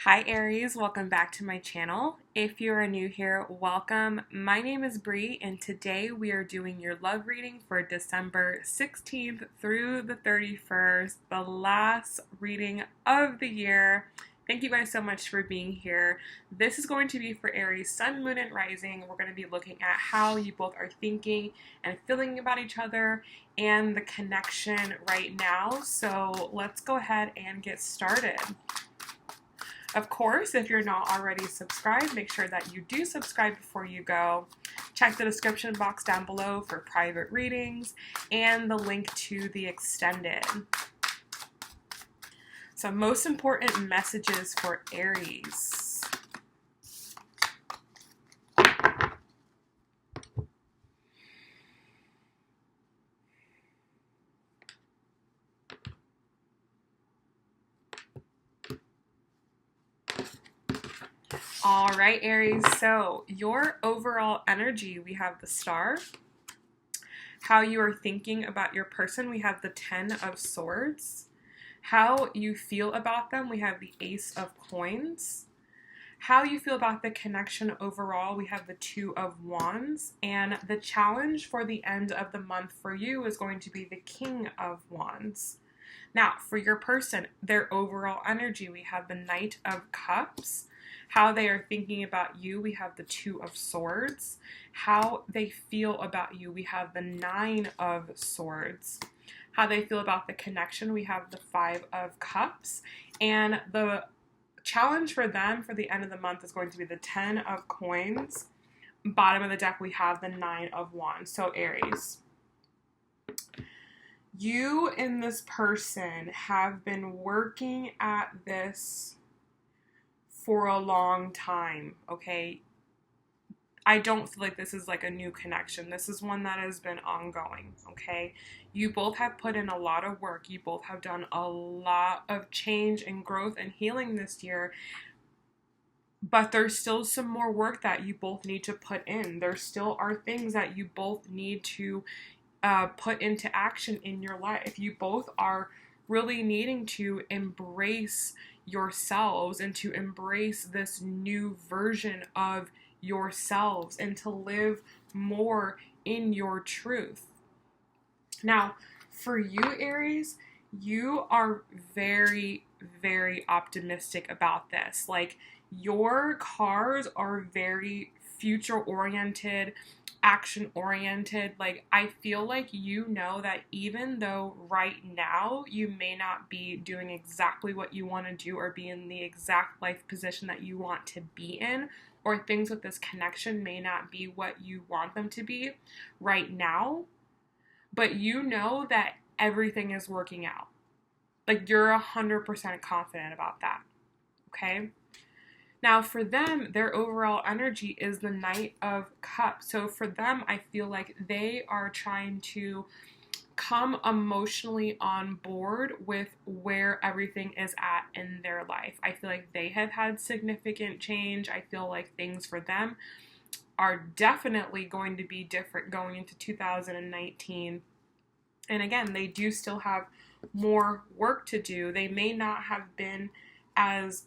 Hi Aries, welcome back to my channel. If you are new here, welcome. My name is Bree and today we are doing your love reading for December 16th through the 31st, the last reading of the year. Thank you guys so much for being here. This is going to be for Aries, Sun, Moon, and Rising. We're going to be looking at how you both are thinking and feeling about each other and the connection right now. So let's go ahead and get started. Of course, if you're not already subscribed, make sure that you do subscribe before you go. Check the description box down below for private readings and the link to the extended. So, most important messages for Aries. All right, Aries, so your overall energy, we have the Star. How you are thinking about your person, we have the 10 of Swords. How you feel about them, we have the Ace of Coins. How you feel about the connection overall, we have the 2 of Wands. And the challenge for the end of the month for you is going to be the King of Wands. Now, for your person, their overall energy, we have the Knight of Cups. How they are thinking about you, we have the 2 of Swords. How they feel about you, we have the 9 of Swords. How they feel about the connection, we have the 5 of Cups. And the challenge for them for the end of the month is going to be the 10 of Coins. Bottom of the deck, we have the 9 of Wands. So Aries, you and this person have been working at this for a long time, okay? I don't feel like this is like a new connection. This is one that has been ongoing, okay? You both have put in a lot of work. You both have done a lot of change and growth and healing this year. But there's still some more work that you both need to put in. There still are things that you both need to put into action in your life. You both are really needing to embrace yourselves and to embrace this new version of yourselves and to live more in your truth. Now, for you, Aries, you are very, very optimistic about this. Like, your cards are very future oriented, action oriented. Like, I feel like you know that even though right now you may not be doing exactly what you want to do or be in the exact life position that you want to be in, or things with this connection may not be what you want them to be right now, but you know that everything is working out. Like, you're 100% confident about that, okay? Now, for them, their overall energy is the Knight of Cups. So for them, I feel like they are trying to come emotionally on board with where everything is at in their life. I feel like they have had significant change. I feel like things for them are definitely going to be different going into 2019. And again, they do still have more work to do. They may not have been as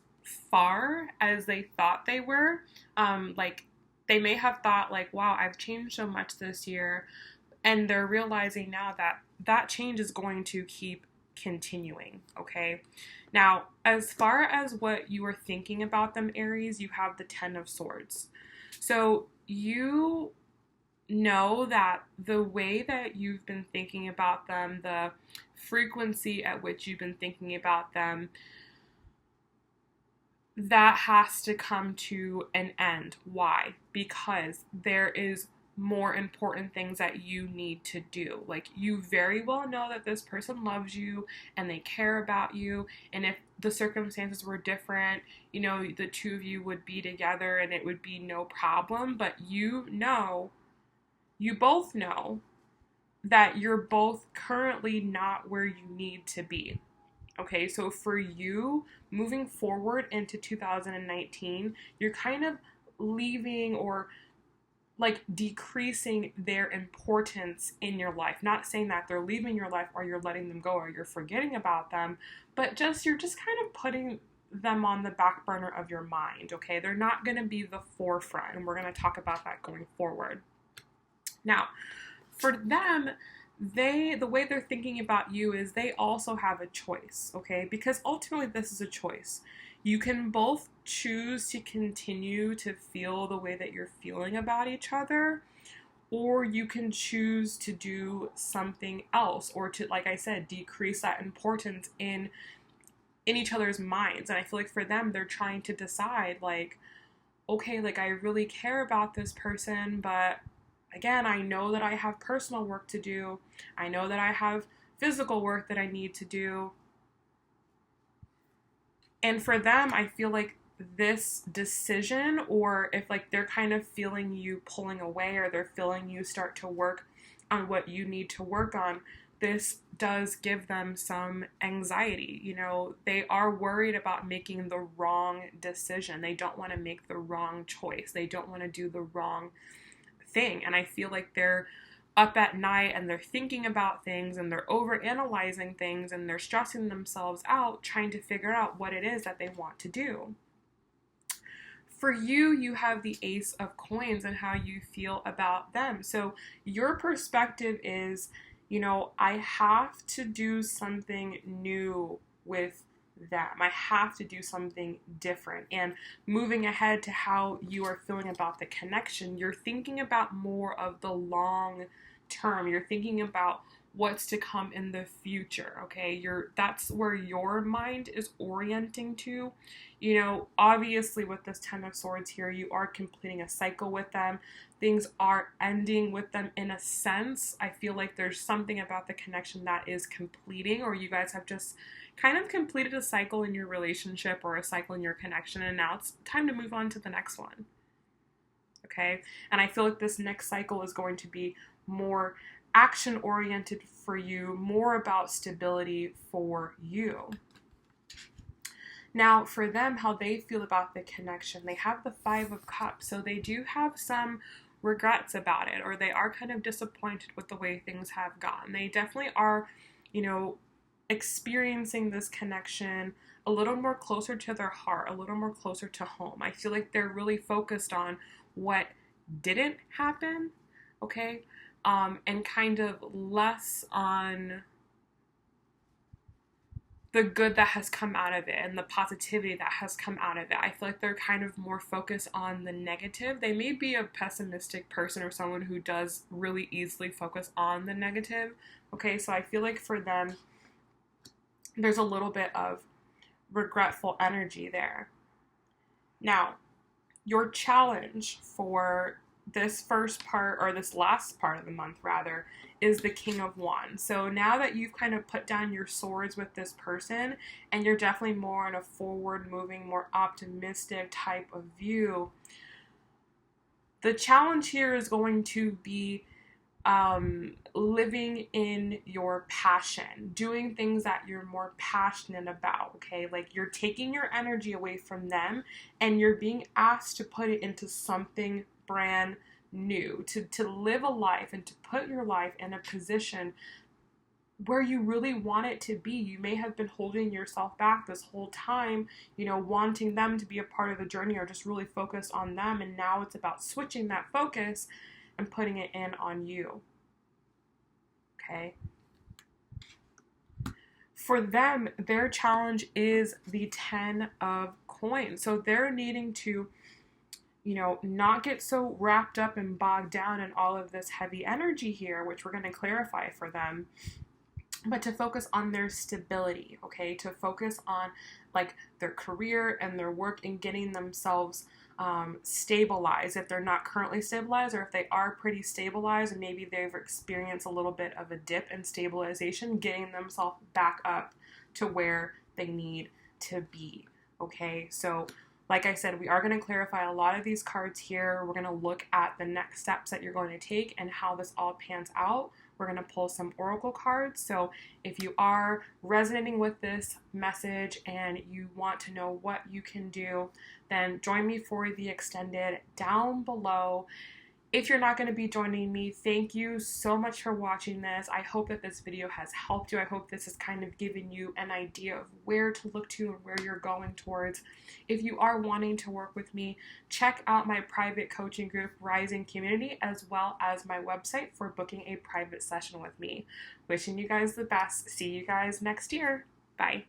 far as they thought they were. Like, they may have thought like, wow, I've changed so much this year, and they're realizing now that that change is going to keep continuing, okay? Now, as far as what you are thinking about them, Aries, you have the 10 of Swords. So you know that the way that you've been thinking about them, the frequency at which you've been thinking about them, that has to come to an end. Why? Because there is more important things that you need to do. Like, you very well know that this person loves you and they care about you, and if the circumstances were different, you know, the two of you would be together and it would be no problem. But you both know that you're both currently not where you need to be. Okay, so for you, moving forward into 2019, you're kind of leaving or like decreasing their importance in your life. Not saying that they're leaving your life or you're letting them go or you're forgetting about them, but you're just kind of putting them on the back burner of your mind, okay? They're not going to be the forefront, and we're going to talk about that going forward. Now, for them, the way they're thinking about you is they also have a choice, okay? Because ultimately this is a choice. You can both choose to continue to feel the way that you're feeling about each other, or you can choose to do something else, or to, like I said, decrease that importance in each other's minds. And I feel like for them, they're trying to decide, like, okay, like, I really care about this person, but again, I know that I have personal work to do. I know that I have physical work that I need to do. And for them, I feel like this decision, or if like they're kind of feeling you pulling away, or they're feeling you start to work on what you need to work on, this does give them some anxiety. You know, they are worried about making the wrong decision. They don't want to make the wrong choice. They don't want to do the wrong thing. And I feel like they're up at night and they're thinking about things and they're over analyzing things and they're stressing themselves out trying to figure out what it is that they want to do. For you, you have the Ace of Coins and how you feel about them. So your perspective is, you know, I have to do something new with them. I have to do something different. And moving ahead to how you are feeling about the connection, you're thinking about more of the long term. You're thinking about what's to come in the future, okay? That's where your mind is orienting to. You know, obviously with this Ten of Swords here, you are completing a cycle with them. Things are ending with them in a sense. I feel like there's something about the connection that is completing, or you guys have just kind of completed a cycle in your relationship or a cycle in your connection, and now it's time to move on to the next one. Okay? And I feel like this next cycle is going to be more action-oriented for you, more about stability for you. Now, for them, how they feel about the connection, they have the Five of Cups, so they do have some regrets about it, or they are kind of disappointed with the way things have gone. They definitely are, you know, experiencing this connection a little more closer to their heart, a little more closer to home. I feel like they're really focused on what didn't happen, okay? And kind of less on the good that has come out of it and the positivity that has come out of it. I feel like they're kind of more focused on the negative. They may be a pessimistic person or someone who does really easily focus on the negative. Okay, so I feel like for them, there's a little bit of regretful energy there. Now, your challenge for this first part, or this last part of the month rather, is the King of Wands. So now that you've kind of put down your swords with this person and you're definitely more in a forward moving, more optimistic type of view, the challenge here is going to be living in your passion, doing things that you're more passionate about, okay? Like you're taking your energy away from them and you're being asked to put it into something brand new, to live a life and to put your life in a position where you really want it to be. You may have been holding yourself back this whole time, you know, wanting them to be a part of the journey or just really focused on them, and now it's about switching that focus and putting it in on you. Okay? For them, their challenge is the 10 of Coins. So they're needing to, you know, not get so wrapped up and bogged down in all of this heavy energy here, which we're going to clarify for them, but to focus on their stability, okay? To focus on like their career and their work and getting themselves stabilized if they're not currently stabilized, or if they are pretty stabilized and maybe they've experienced a little bit of a dip in stabilization, getting themselves back up to where they need to be, okay? So like I said, we are going to clarify a lot of these cards here. We're going to look at the next steps that you're going to take and how this all pans out. We're going to pull some oracle cards. So if you are resonating with this message and you want to know what you can do, then join me for the extended down below. If you're not going to be joining me, thank you so much for watching this. I hope that this video has helped you. I hope this has kind of given you an idea of where to look to and where you're going towards. If you are wanting to work with me, check out my private coaching group, Rising Community, as well as my website for booking a private session with me. Wishing you guys the best. See you guys next year. Bye.